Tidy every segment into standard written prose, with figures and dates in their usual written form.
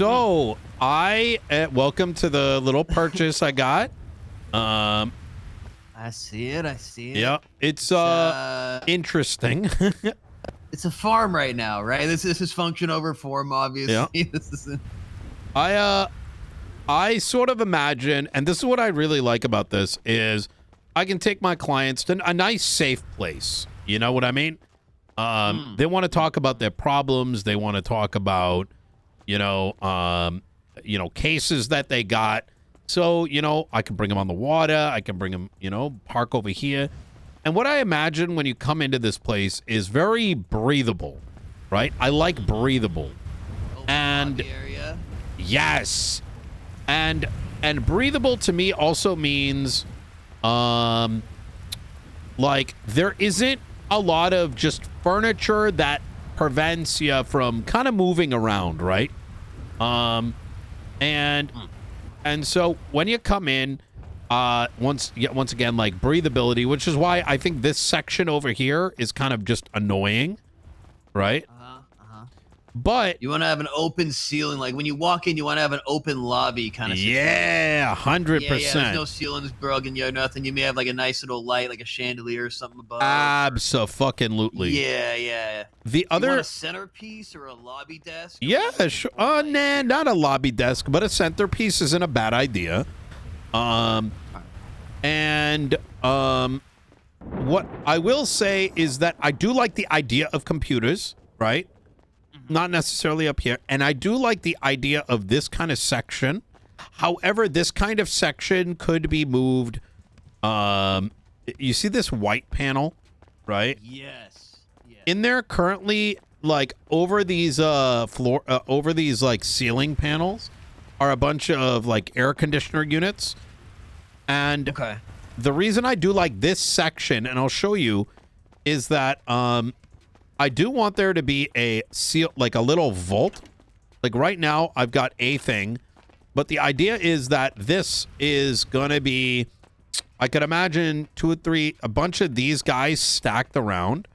So welcome to the little purchase I got. I see it. I see it. Yeah, it's interesting. It's a farm right now, right? This is function over form, obviously. Yeah. This isn't. I sort of imagine, and this is what I really like about this, is I can take my clients to a nice, safe place. You know what I mean? They want to talk about their problems. They want to talk about, cases that they got. So, I can bring them on the water. I can bring them, park over here. And what I imagine when you come into this place is very breathable, right? I like breathable. And area. Yes. And breathable to me also means like there isn't a lot of just furniture that prevents you from kind of moving around, right? And so when you come in, once again, like breathability, which is why I think this section over here is kind of just annoying, right? But you want to have an open ceiling, like when you walk in, you want to have an open lobby kind of situation. Yeah, 100%. Yeah, there's no ceilings broken, nothing. You may have like a nice little light, like a chandelier or something above. Absolutely. Yeah. The other, you want a centerpiece or a lobby desk? Yeah, sure. Nah, not a lobby desk, but a centerpiece isn't a bad idea. And what I will say is that I do like the idea of computers, right? Not necessarily up here. And I do like the idea of this kind of section. However, this kind of section could be moved. You see this white panel, right? Yes. In there currently, like over these like ceiling panels are a bunch of like air conditioner units. And the reason I do like this section, and I'll show you, is that I do want there to be a like a little vault. Like right now, I've got a thing, but the idea is that this is gonna be, I could imagine 2 or 3, a bunch of these guys stacked around,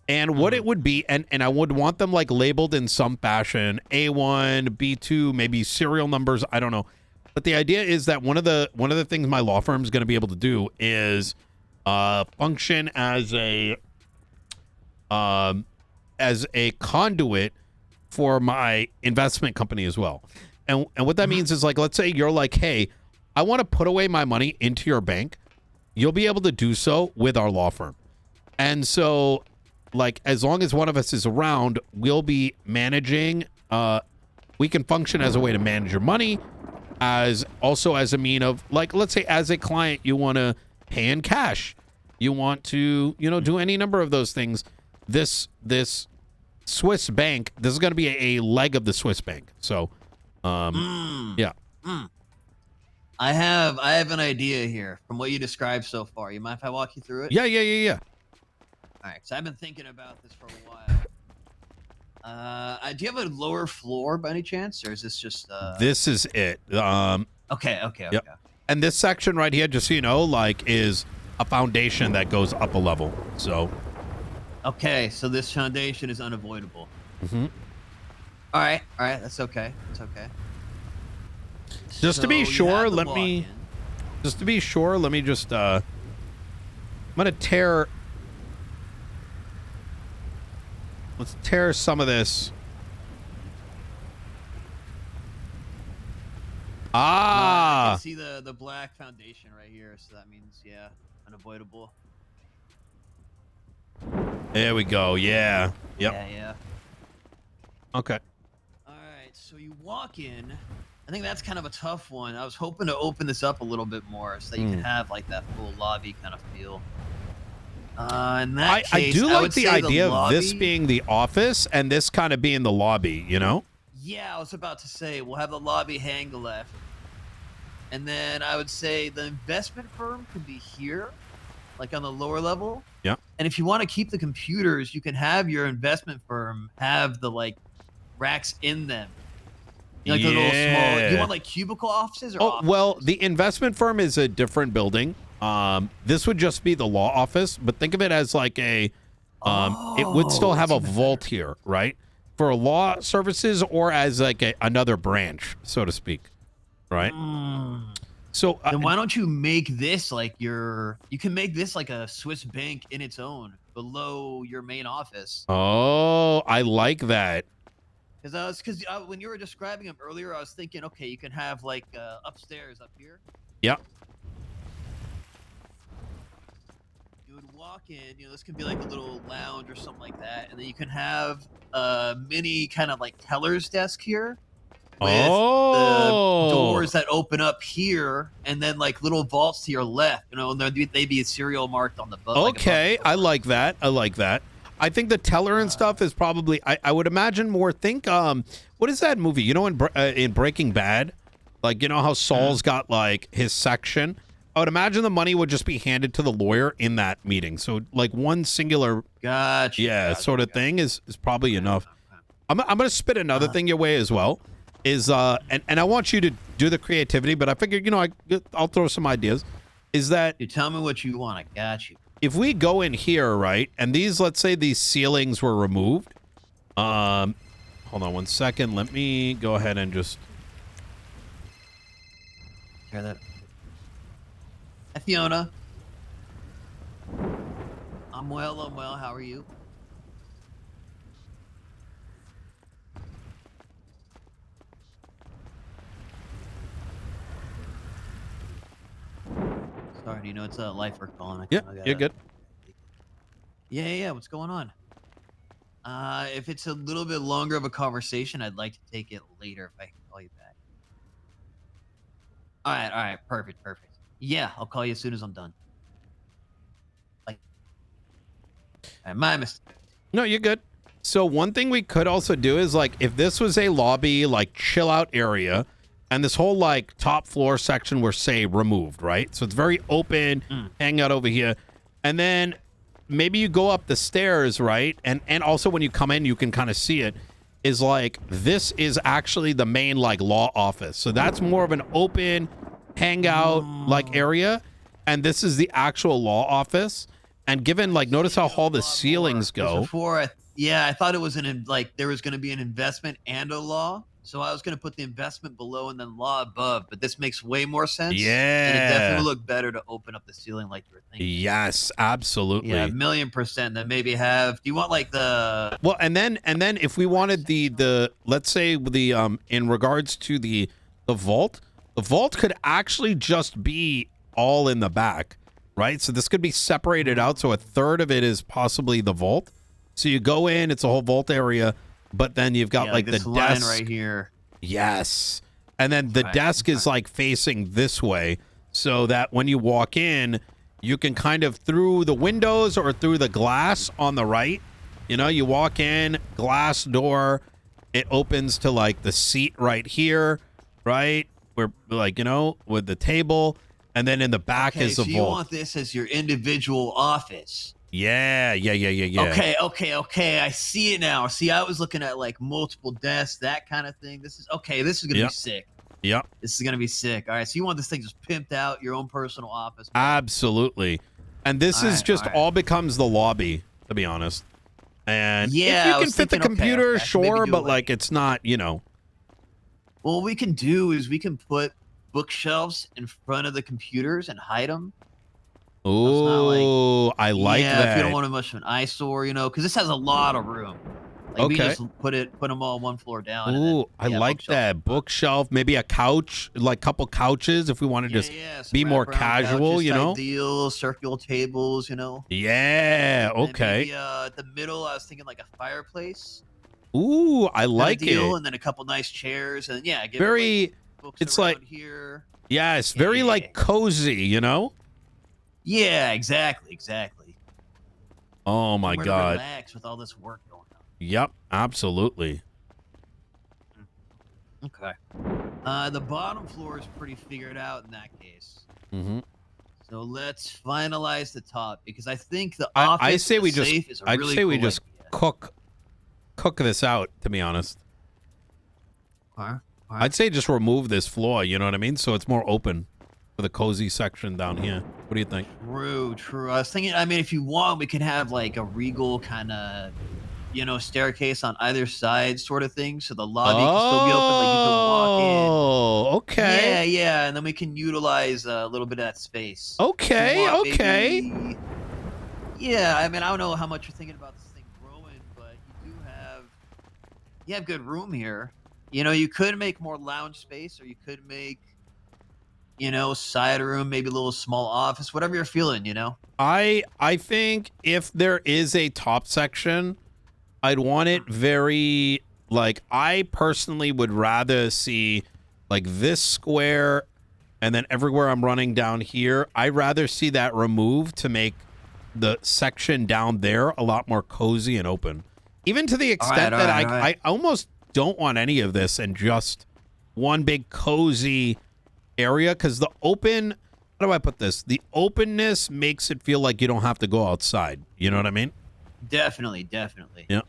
and what it would be, and I would want them like labeled in some fashion, A1, B2, maybe serial numbers, I don't know. But the idea is that one of the things my law firm is going to be able to do is function as a conduit for my investment company as well. And what that means is, like, let's say you're like, hey, I want to put away my money into your bank. You'll be able to do so with our law firm. And so, like, as long as one of us is around, we'll be managing. We can function as a way to manage your money, as also as a mean of, like, let's say as a client, you want to pay in cash. You want to, do any number of those things. This Swiss bank, this is going to be a leg of the Swiss bank. So, yeah. I have an idea here from what you described so far. You mind if I walk you through it? Yeah. All right, so I've been thinking about this for a while. Do you have a lower floor by any chance, or is this just? This is it. Okay. Yep. And this section right here, just so you know, like, is a foundation that goes up a level. So. Okay, so this foundation is unavoidable. All right, that's okay. It's okay. Just to be sure, let me just I'm gonna tear. Let's tear some of this. I can see the black foundation right here, so that means, yeah, unavoidable. There we go. Yeah. Yep. Yeah. Okay. All right, so you walk in. I think that's kind of a tough one. I was hoping to open this up a little bit more so that you can have like that full lobby kind of feel. In that case, I do like the idea of this being the office and this kind of being the lobby, Yeah, I was about to say, we'll have the lobby hang left. And then I would say the investment firm could be here, like on the lower level. Yeah. And if you want to keep the computers, you can have your investment firm have the like racks in them. Like the little small. Do you want like cubicle offices or offices? Well, the investment firm is a different building. This would just be the law office, but think of it as like a it would still have a vault here, right? for law services or as like another branch, so to speak, right? So then why don't you make this like you can make this like a Swiss bank in its own below your main office. Oh, I like that. Because when you were describing them earlier, I was thinking, okay, you can have like upstairs up here. Yep. You would walk in, this could be like a little lounge or something like that, and then you can have a mini kind of like teller's desk here with the doors that open up here, and then like little vaults to your left. And they'd be serial marked on the butt. Okay, I like that. I like that. I think the teller and stuff is probably. I would imagine more. Think what is that movie? In Breaking Bad, like how Saul's got like his section. I would imagine the money would just be handed to the lawyer in that meeting. So like one singular, sort of thing is probably enough. I'm gonna spit another thing your way as well. And I want you to do the creativity, but I figured I'll throw some ideas. Is that you tell me what you want? I got you. If we go in here, right, and let's say these ceilings were removed. Hold on one second. Let me go ahead and just hear that. Hi, Fiona. I'm well. How are you? Sorry, it's a lifer calling. Yeah, you're good. Yeah. What's going on? If it's a little bit longer of a conversation, I'd like to take it later if I can call you back. All right. Perfect. Yeah, I'll call you as soon as I'm done. My mistake. No, you're good. So one thing we could also do is like if this was a lobby, like chill out area, and this whole like top floor section were say removed, right? So it's very open, hang out over here. And then maybe you go up the stairs, right? And also when you come in, you can kind of see it is like this is actually the main like law office. So that's more of an open hangout like area. And this is the actual law office. And given like notice how all the ceilings go. Before I thought it was there was going to be an investment and a law. So I was going to put the investment below and then law above, but this makes way more sense. Yeah. And it definitely looked better to open up the ceiling like you were thinking. Yes, absolutely. Yeah, 1,000,000%. Then maybe do you want like the... Well, and then if we wanted the let's say the in regards to the vault could actually just be all in the back, right? So this could be separated out. So a third of it is possibly the vault. So you go in, it's a whole vault area. But then you've got like the desk right here. Yes. And then the desk is like facing this way so that when you walk in, you can kind of through the windows or through the glass on the right, you walk in, glass door, it opens to like the seat right here, right? Where like, with the table. And then in the back is the vault. You want this as your individual office. Yeah. Okay. I see it now. See, I was looking at like multiple desks, that kind of thing. This is gonna be sick. Yep. This is gonna be sick. All right. So you want this thing just pimped out, your own personal office. Absolutely. And this is just all becomes the lobby, to be honest. And if you can fit the computer, sure, but like it's not, Well, what we can do is we can put bookshelves in front of the computers and hide them. Oh, I like that. Yeah, if you don't want much of an eyesore, because this has a lot of room. Like we just put them all one floor down. Ooh, I like that. Bookshelf, maybe a couch, like a couple couches if we want to just be more casual, Ideal, circular tables, Yeah, okay. Maybe, at the middle, I was thinking like a fireplace. Ooh, I like it. And then a couple nice chairs, and very. It's like here. Yeah, it's very like cozy, Yeah, exactly. Oh my God. Relax with all this work going on. Yep, absolutely. Okay. The bottom floor is pretty figured out in that case. Mm-hmm. So let's finalize the top because I think the office I say we safe just is a really we cool just idea. cook this out, to be honest. Huh? I'd say just remove this floor, you know what I mean? So it's more open for the cozy section down here. What do you think? True. I was thinking, if you want, we could have like a regal kind of you know, staircase on either side, sort of thing, so the lobby can still be open. Like you can walk in. Oh, okay. Yeah, yeah, and then we can utilize a little bit of that space. If you Okay, want, okay. maybe. Yeah, I mean, I don't know how much you're thinking about this thing growing, but you have good room here. You know, you could make more lounge space, or you could make, you know, side room, maybe a little small office, whatever you're feeling. You know. I think if there is a top section, I'd want it very, like, I personally would rather see like this square, and then everywhere I'm running down here, I'd rather see that removed to make the section down there a lot more cozy and open. Even to the extent that I almost don't want any of this and just one big cozy area, because the open, how do I put this? The openness makes it feel like you don't have to go outside. You know what I mean? Definitely, definitely. Yeah.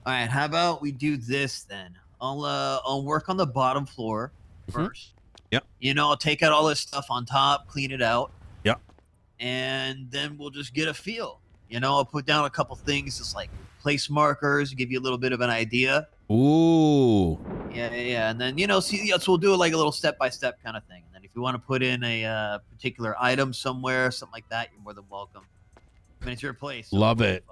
All right, how about we do this then? I'll work on the bottom floor first. Yep. You know, I'll take out all this stuff on top, clean it out. Yep. And then we'll just get a feel. You know, I'll put down a couple things, just like place markers, give you a little bit of an idea. Ooh. Yeah. And then, you know, see, so we'll do it like a little step-by-step kind of thing. And then if you want to put in a particular item somewhere, something like that, you're more than welcome. I mean, it's your place. So Love it.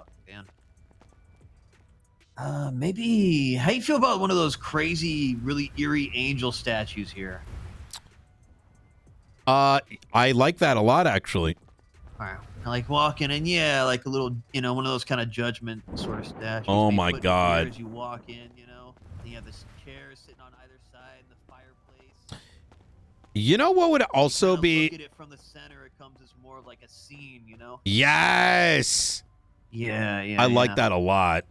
Maybe, how you feel about one of those crazy, really eerie angel statues here? I like that a lot, actually. All right. I like walking, and yeah, like a little, you know, one of those kind of judgment sort of statues. Oh Maybe my put it God. here as you walk in, you know, and you have this chair sitting on either side, and the fireplace. You know what would also be? Look at it from the center. It comes as more of like a scene, you know. Yes. Yeah. I like that a lot.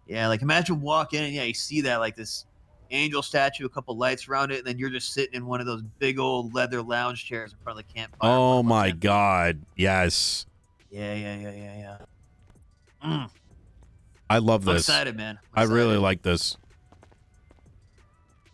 Yeah, like imagine walking in, and yeah, you see that like this angel statue, a couple lights around it, and then you're just sitting in one of those big old leather lounge chairs in front of the campfire. Oh my God. Yes. Yeah. I love this. I'm excited, man. I really like this.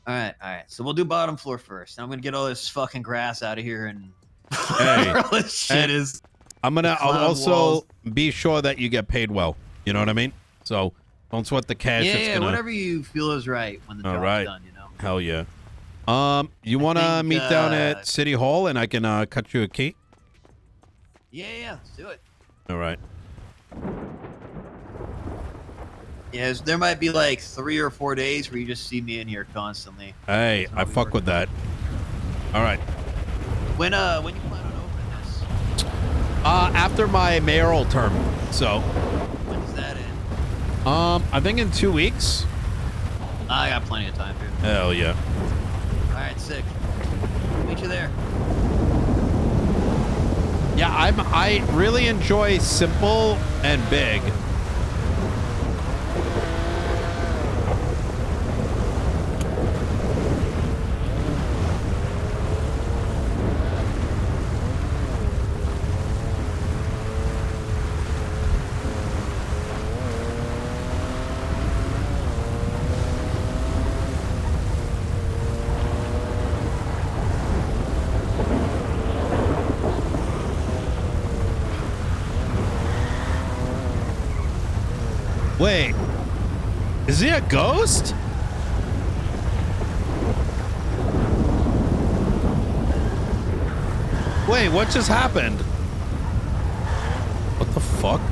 All right. So we'll do bottom floor first. I'm gonna get all this fucking grass out of here and Hey, all this shit is. I'll also be sure that you get paid well. You know what I mean? So don't sweat the cash. Yeah, whatever you feel is right when the job's done, you know. Hell yeah. You want to meet down at City Hall and I can cut you a key? Yeah, let's do it. All right. Yeah, there might be like 3 or 4 days where you just see me in here constantly. Hey, I fuck with that. All right. When you plan on opening this? After my mayoral term. So. When's that in? I think in 2 weeks. I got plenty of time, dude. Hell yeah. All right, sick. Meet you there. Yeah, I really enjoy simple and big. Wait, is he a ghost? Wait, what just happened? What the fuck?